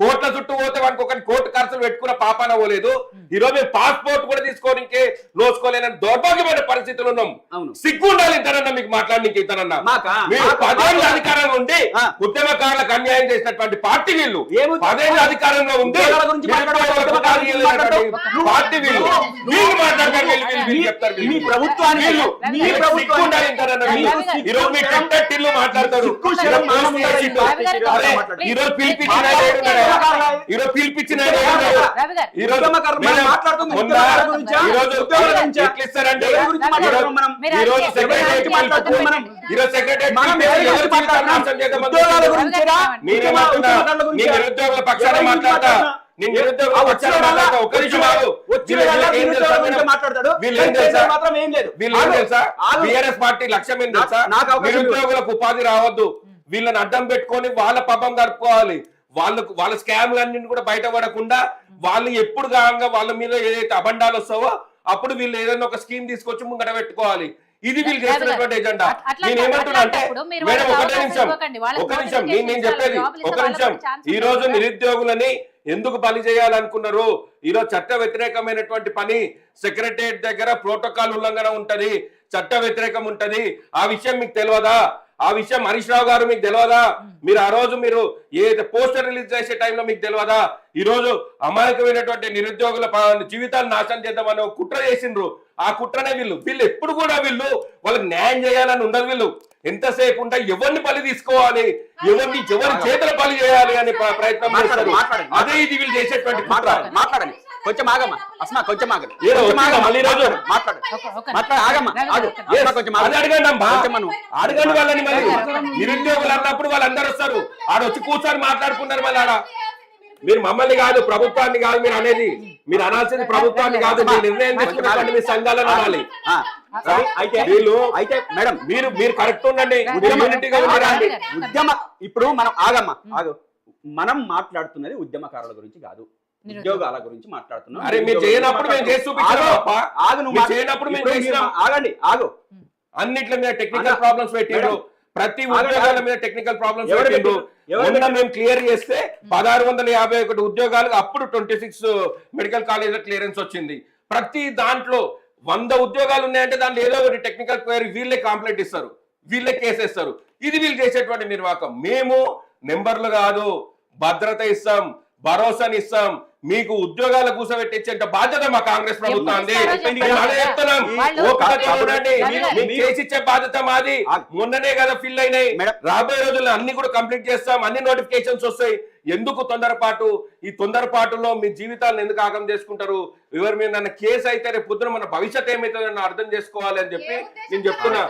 కోట్ల చుట్టూ పోతే వానికి ఒక కోర్టు ఖర్చులు పెట్టుకున్న పాపాన పోలేదు. ఈ రోజు మేము పాస్పోర్ట్ కూడా తీసుకోనికే నోచుకోలేని దౌర్భాగ్యమైన పరిస్థితులు ఉన్నాం. సిగ్గు ఉండాలి ఇంతనన్నా మీకు మాట్లాడడానికి. ఇంతనన్నా మీరు 10 ఏళ్ళ అధికారంలో ఉండి ఉద్యమకారులకు అన్యాయం చేసినటువంటి పార్టీ వీళ్ళు, 10 ఏళ్ళ అధికారంలో ఉండి పార్టీ వీళ్ళు వీళ్ళు మాట్లాడతారు. వీళ్ళు చెప్తారు ఈ రోజు మీ టెక్టిల్లు మాట్లాడతారు. ఈ రోజు పిలిపించిన నిరుద్యోగుల పక్షాన మాట్లాడతా. బీఆర్ఎస్ పార్టీ లక్ష్యం ఏం తెలుసా? నిరుద్యోగులకు ఉపాధి రావద్దు, వీళ్ళని అడ్డం పెట్టుకొని వాళ్ళ పాపం గడుపుకోవాలి. వాళ్ళ స్కామ్లన్నింటినీ కూడా బయటపడకుండా వాళ్ళు ఎప్పుడు కాగా వాళ్ళ మీద ఏదైతే అబండాలు వస్తావో అప్పుడు వీళ్ళు ఏదైనా ఒక స్కీమ్ తీసుకొచ్చి ముంగట పెట్టుకోవాలి. ఇది వీళ్ళు చేస్తున్నటువంటి ఎజెండా. నేను ఏమంటున్నా అంటే మేడం ఒక నిమిషం నేను చెప్పేది ఒక నిమిషం. ఈ రోజు నిరుద్యోగులని ఎందుకు పని చేయాలనుకున్నారు? ఈరోజు చట్ట వ్యతిరేకమైనటువంటి పని సెక్రటరియట్ దగ్గర ప్రోటోకాల్ ఉల్లంఘన ఉంటది, చట్ట వ్యతిరేకం ఉంటది. ఆ విషయం మీకు తెలియదా? ఆ విషయం హరీష్ రావు గారు మీకు తెలియదా? మీరు ఆ రోజు మీరు ఏదైతే పోస్టర్ రిలీజ్ చేసే టైంలో మీకు తెలియదా? ఈ రోజు అమాయకమైనటువంటి నిరుద్యోగుల జీవితాలు నాశనం చేద్దామని కుట్ర చేసిండ్రు. ఆ కుట్రనే వీళ్ళు ఎప్పుడు కూడా వాళ్ళకి న్యాయం చేయాలని ఉండదు. వీళ్ళు ఎంతసేపు ఉంటా ఎవరిని బలి తీసుకోవాలి, ఎవరి చేతుల బలి చేయాలి అనే ప్రయత్నం చేస్తారు. అదే ఇది వీళ్ళు చేసేటువంటి కుట్ర. మాట్లాడండి కొంచెం ఆగమ్మా, అస్మా కొంచెం ఆగండి. అడగండి వాళ్ళని. మళ్ళీ నిరుద్యోగులు అన్నప్పుడు వాళ్ళందరూ వస్తారు, ఆడొచ్చి కూర్చొని మాట్లాడుకున్నారు. మళ్ళీ ఆడ మీరు మమ్మల్ని కాదు, ప్రభుత్వాన్ని కాదు మీరు అనేది. మీరు అనాల్సింది ప్రభుత్వాన్ని కాదు, మీరు నిర్ణయం తీసుకున్నటువంటి మీ సంఘాలను అనాలి. అయితే మేడం మీరు కరెక్ట్ ఉండండి. ఉద్యమ ఇప్పుడు మనం మనం మాట్లాడుతున్నది ఉద్యమకారుల గురించి కాదు, ఉద్యోగాల గురించి మాట్లాడుతున్నాం. ఆగండి అన్నిట్ల మీద టెక్నికల్ ప్రాబ్లమ్స్ పెట్టిండ్రు, ప్రతి ఉద్యోగాల మీద టెక్నికల్ ప్రాబ్లమ్స్ పెట్టిండ్రు. మేము క్లియర్ చేస్తే 1651 ఉద్యోగాలకు అప్పుడు 26 మెడికల్ కాలేజ్ క్లియరెన్స్ వచ్చింది. ప్రతి దాంట్లో 100 ఉద్యోగాలు ఉన్నాయంటే దాంట్లో ఏదో ఒకటి టెక్నికల్ క్వైరీ వీళ్ళే కంప్లైంట్ ఇస్తారు, వీళ్ళే కేసేస్తారు. ఇది వీళ్ళు చేసేటువంటి నిర్వాహకం. మేము నెంబర్లు కాదు, భద్రత ఇస్తాం, భరోసాని ఇస్తాం. మీకు ఉద్యోగాలు కూసబెట్టించేంత బాధ్యత మా కాంగ్రెస్ ప్రభుత్వం చేసిచ్చే బాధ్యత మాది. మొన్ననే కదా ఫిల్ అయినాయి, రాబోయే రోజుల్లో అన్ని కూడా కంప్లీట్ చేస్తాం, అన్ని నోటిఫికేషన్స్ వస్తాయి. ఎందుకు తొందరపాటు? ఈ తొందరపాటులో మీ జీవితాలను ఎందుకు ఆగం చేసుకుంటారు? ఎవరి మీద నన్ను కేసు అయితే రేపు పొద్దున మన భవిష్యత్ ఏమైతుందని అర్థం చేసుకోవాలి అని చెప్పి నేను చెప్తున్నా.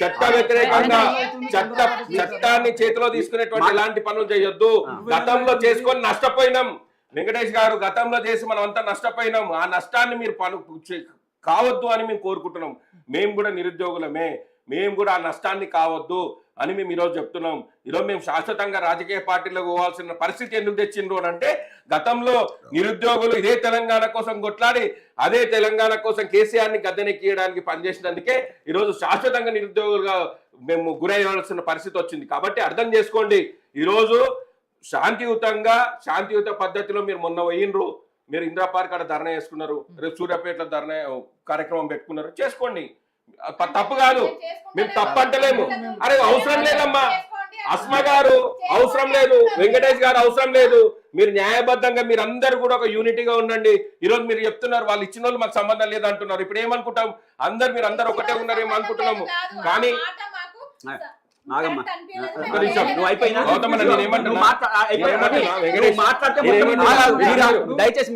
చట్ట వ్యతిరేకంగా చట్టాన్ని చేతిలో తీసుకునేటువంటి ఎలాంటి పనులు చేయొద్దు. గతంలో చేసుకొని నష్టపోయినాం వెంకటేష్ గారు, గతంలో చేసి మనం అంతా నష్టపోయినాం. ఆ నష్టాన్ని మీరు కావద్దు అని మేము కోరుకుంటున్నాం. మేము కూడా నిరుద్యోగులమే, మేము కూడా ఆ నష్టాన్ని కావద్దు అని మేము ఈరోజు చెప్తున్నాం. ఈరోజు మేము శాశ్వతంగా రాజకీయ పార్టీలకు పోవాల్సిన పరిస్థితి ఎందుకు తెచ్చిండ్రు అని అంటే, గతంలో నిరుద్యోగులు ఇదే తెలంగాణ కోసం కొట్లాడి అదే తెలంగాణ కోసం కేసీఆర్ని గద్దెనెక్కియడానికి పనిచేసినందుకే ఈరోజు శాశ్వతంగా నిరుద్యోగులుగా మేము గురయ్యాల్సిన పరిస్థితి వచ్చింది. కాబట్టి అర్థం చేసుకోండి, ఈరోజు శాంతియుత పద్ధతిలో మీరు మొన్న పోయినరు, మీరు ఇందిరా పార్క్ అక్కడ ధర్నా చేసుకున్నారు, రేపు సూర్యాపేటలో ధర్నా కార్యక్రమం పెట్టుకున్నారు, చేసుకోండి, తప్పు కాదు. మేము తప్పు అంటలేము. అరే అవసరం లేదమ్మా, అస్మా గారు అవసరం లేదు, వెంకటేష్ గారు అవసరం లేదు. మీరు న్యాయబద్ధంగా మీరందరూ కూడా ఒక యూనిటీగా ఉండండి. ఈరోజు మీరు చెప్తున్నారు వాళ్ళు ఇచ్చిన వాళ్ళు మాకు సంబంధం లేదు అంటున్నారు. ఇప్పుడు ఏమనుకుంటాం, మీరు అందరు ఒకటే ఉన్నారేమో అనుకుంటున్నాము. కానీ దయచేసి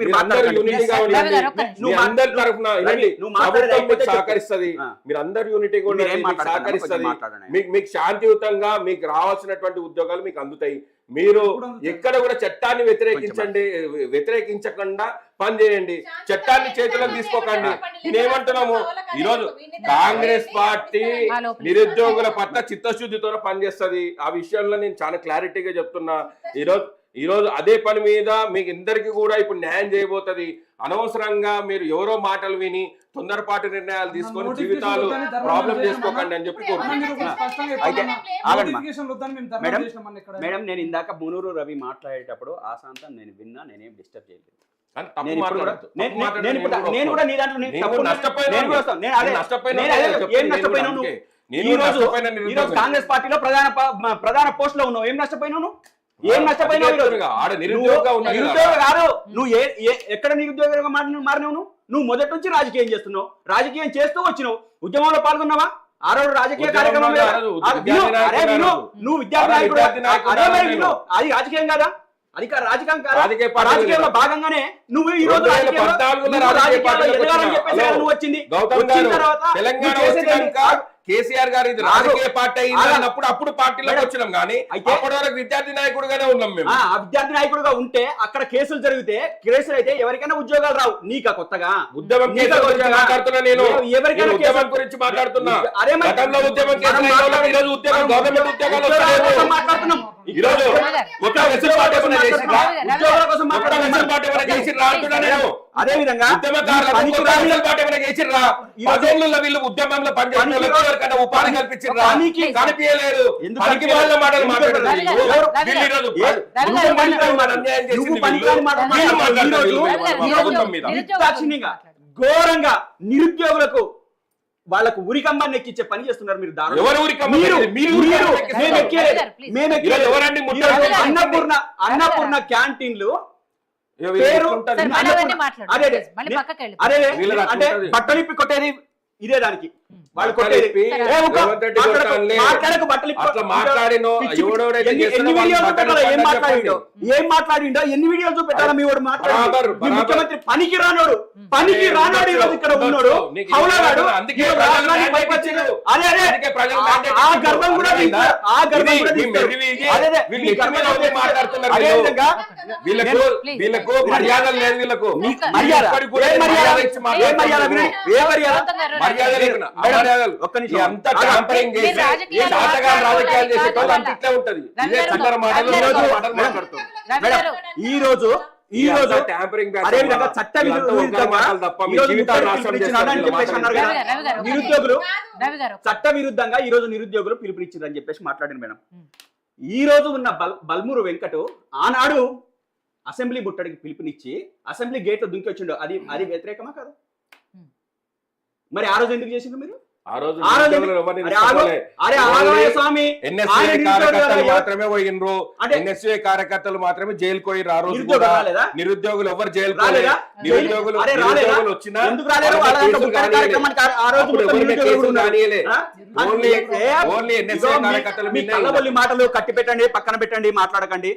సహకరిస్తుంది, మీరు అందరు యూనిటీగా సహకరిస్తుంది. మీకు శాంతియుతంగా మీకు రావాల్సినటువంటి ఉద్యోగాలు మీకు అందుతాయి. మీరు ఎక్కడ కూడా చట్టాన్ని వ్యతిరేకించకుండా పనిచేయండి, చట్టాన్ని చేతులకు తీసుకోకండి. నేనేమంటున్నాము, ఈరోజు కాంగ్రెస్ పార్టీ నిరుద్యోగుల పట్ల చిత్తశుద్ధితో పనిచేస్తుంది. ఆ విషయంలో నేను చాలా క్లారిటీగా చెప్తున్నా. ఈరోజు ఈ రోజు అదే పని మీద మీకు అందరికి కూడా ఇప్పుడు న్యాయం చేయబోతది. అనవసరంగా మీరు ఎవరో మాటలు విని తొందరపాటు నిర్ణయాలు తీసుకొని జీవితాలు ప్రాబ్లం చేసుకోకండి అని చెప్పి మేడం నేను ఇందాక మునూరు రవి మాట్లాడేటప్పుడు ఆశాంతం నేను విన్నా, నేనేం డిస్టర్బ్ చేయలేదు. కాంగ్రెస్ పార్టీలో ప్రధాన పోస్ట్ లో ఉన్నావు, ఏం నష్టపోయినావు? ఏం నష్టపోయినావు? నిరుద్యోగ కాదు నువ్వు, ఎక్కడ నిరుద్యోగంగా మారినావు? నువ్వు మొదటి నుంచి రాజకీయం చేస్తున్నావు, రాజకీయం చేస్తూ వచ్చినావు, ఉద్యమంలో పాల్గొన్నావా? ఆ రోజు రాజకీయ కార్యక్రమం నువ్వు విద్యార్థి నాయకుడు, అదే మరి విను, అది రాజకీయం కాదా? అది రాజకీయంలో భాగంగానే నువ్వు ఈ రోజు నువ్వు వచ్చింది కేసీఆర్ గారు ఇది రాజకీయ పార్టీ అన్నప్పుడు అప్పుడు పార్టీలోకి వచ్చినాం కానీ అప్పటి వరకు విద్యార్థి నాయకుడుగానే ఉన్నాం మేము. విద్యార్థి నాయకుడుగా ఉంటే అక్కడ కేసులు జరిగితే కేసులు అయితే ఎవరికైనా ఉద్యోగాలు రావు. నీకా కొత్తగా ఉద్యమం మాట్లాడుతున్నా, నేను ఎవరికైనా ఉద్యమం గురించి మాట్లాడుతున్నా. గతంలో ఉద్యమం ఈరోజు ఉద్యోగం గవర్నమెంట్ ఉద్యోగాలు మాట్లాడుతున్నాం. ఈరోజు కొత్త వెసులుబాటు ఏమైనా చేసిరా? ఉద్యోగాల కోసం వెసులుబాటు ఏమైనా చేసిరా అంటున్నా నేను. అదే విధంగా ఉద్యమకారులకు వెసులుబాటు ఏమైనా చేసిరా? 10 ఏళ్లలో వీళ్ళు ఉద్యమంలో పనిచేసిన ఉపాధి కల్పించారు, కనిపించలేదు. పనికి వాళ్ళ మాటలు మాట్లాడుతున్నారు. ఘోరంగా నిరుద్యోగులకు వాళ్ళకు ఉరికంబాన్ని ఎక్కించే పని చేస్తున్నారు మీరు. అన్నపూర్ణ క్యాంటీన్లు అంటే బట్టలిప్పి కొట్టేది ఇదే దానికి వాళ్ళు కొట్టేది. ఏం మాట్లాడిండో ఎన్ని వీడియోలు చూపెట్టాలా? మీ వాడు మాట్లాడారు ముఖ్యమంత్రి పనికి రానోడు ఈరోజు ఇక్కడ ఉన్నాడు. ఆ గర్వం కూడా వీళ్ళకు మర్యాద లేదు. వీళ్ళకు ఈ రోజు చట్ట విరుద్ధంగా ఈ రోజు నిరుద్యోగులు పిలుపునిచ్చిందని చెప్పేసి మాట్లాడిన మేడం. ఈ రోజు ఉన్న బల్మూరు వెంకటు ఆనాడు అసెంబ్లీ ముట్టడికి పిలుపునిచ్చి అసెంబ్లీ గేట్ దుంకి వచ్చిండు. అది వ్యతిరేకమా కాదు? మరి ఆ రోజు ఎందుకు చేసిండు మీరు? మాత్రమే పోయినరు, ఎన్ఎస్ఏ కార్యకర్తలు మాత్రమే జైలు పోయిరు. ఆ రోజు నిరుద్యోగులు ఎవరు జైలు నిరుద్యోగులు వచ్చినా మాటలు కట్టి పెట్టండి, పక్కన పెట్టండి, మాట్లాడకండి.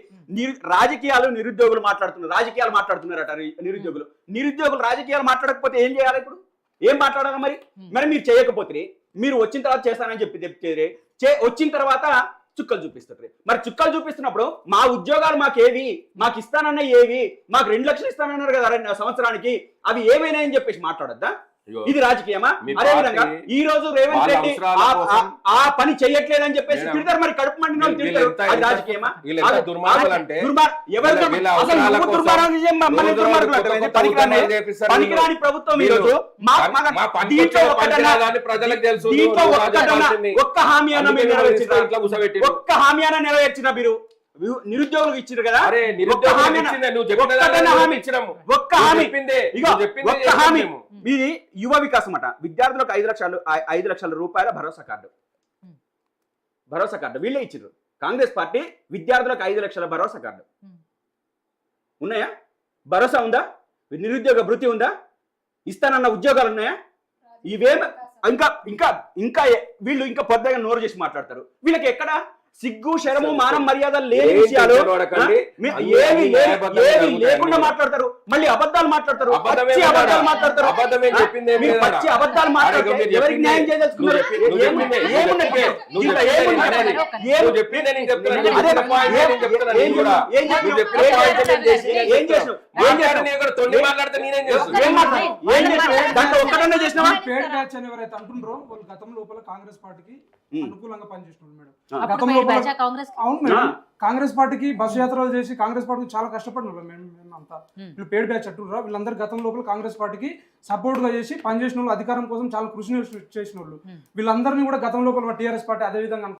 రాజకీయాలు నిరుద్యోగులు మాట్లాడుతున్నారు, రాజకీయాలు మాట్లాడుతున్నారట నిరుద్యోగులు రాజకీయాలు మాట్లాడకపోతే ఏం చేయాలి? ఇప్పుడు ఏం మాట్లాడాలి? మరి మీరు చేయకపోతే మీరు వచ్చిన తర్వాత చేస్తానని చెప్తే వచ్చిన తర్వాత చుక్కలు చూపిస్తారు. మరి చుక్కలు చూపిస్తున్నప్పుడు మా ఉద్యోగాలు మాకు ఇస్తానన్న ఏవి, మాకు 2 లక్షలు ఇస్తానన్నారు కదా సంవత్సరానికి, అవి ఏమైనా అని చెప్పేసి మాట్లాడొద్దా? ఇది రాజకీయమా? అదే విధంగా ఈ రోజు రేవంత్ రెడ్డి ఆ పని చెయ్యట్లేదని చెప్పేసి తిడతారు. మరి కడుపు మండిన అది రాజకీయమా? పనికిరాని ప్రభుత్వం ఈ రోజు ఒక్క హామీ అన్న నెరవేర్చిన మీరు నిరుద్యోగులకు ఇచ్చారు కదా. ఇది యువ వికాసం అట. విద్యార్థులకు 5 లక్షల రూపాయల భరోసా కార్డు వీళ్ళే ఇచ్చారు. కాంగ్రెస్ పార్టీ విద్యార్థులకు 5 లక్షల భరోసా కార్డు ఉన్నాయా? భరోసా ఉందా? నిరుద్యోగ భృతి ఉందా? ఇస్తానన్న ఉద్యోగాలు ఉన్నాయా? ఇవేం ఇంకా ఇంకా ఇంకా వీళ్ళు ఇంకా పొద్దుగా నోరు చేసి మాట్లాడతారు. వీళ్ళకి ఎక్కడ సిగ్గు, శరము, మానం, మర్యాద లేని విషయాలు ఏవి లేకుండా మాట్లాడతారు. మళ్ళీ అబద్ధాలు మాట్లాడతారు, పచ్చి అబద్ధాలు మాట్లాడతారు. పచ్చి అబద్ధాలు మాట్లాడతారు. ఎవరికి న్యాయం చేయదలుచుకున్నారు? ఒక్కటన్నా చేసినావా? ఎవరైతే అంటుండ్రో వాళ్ళు గతం లోపల కాంగ్రెస్ పార్టీకి అనుకూలంగా పనిచేస్తున్నారు మేడం. కాంగ్రెస్ పార్టీకి బస్సు యాత్రలు చేసి కాంగ్రెస్ పార్టీకి చాలా కష్టపడిన వాళ్ళు మేము అంతా. వీళ్ళు పేడ్ బ్యాచ్ అట్టురా, వీళ్ళందరూ గతం లోపల కాంగ్రెస్ పార్టీకి సపోర్ట్ గా చేసి పనిచేసిన వాళ్ళు, అధికారం కోసం చాలా కృషి చేసిన వాళ్ళు. వీళ్ళందరినీ కూడా గతం లోపల టీఆర్ఎస్ పార్టీ అదే విధంగా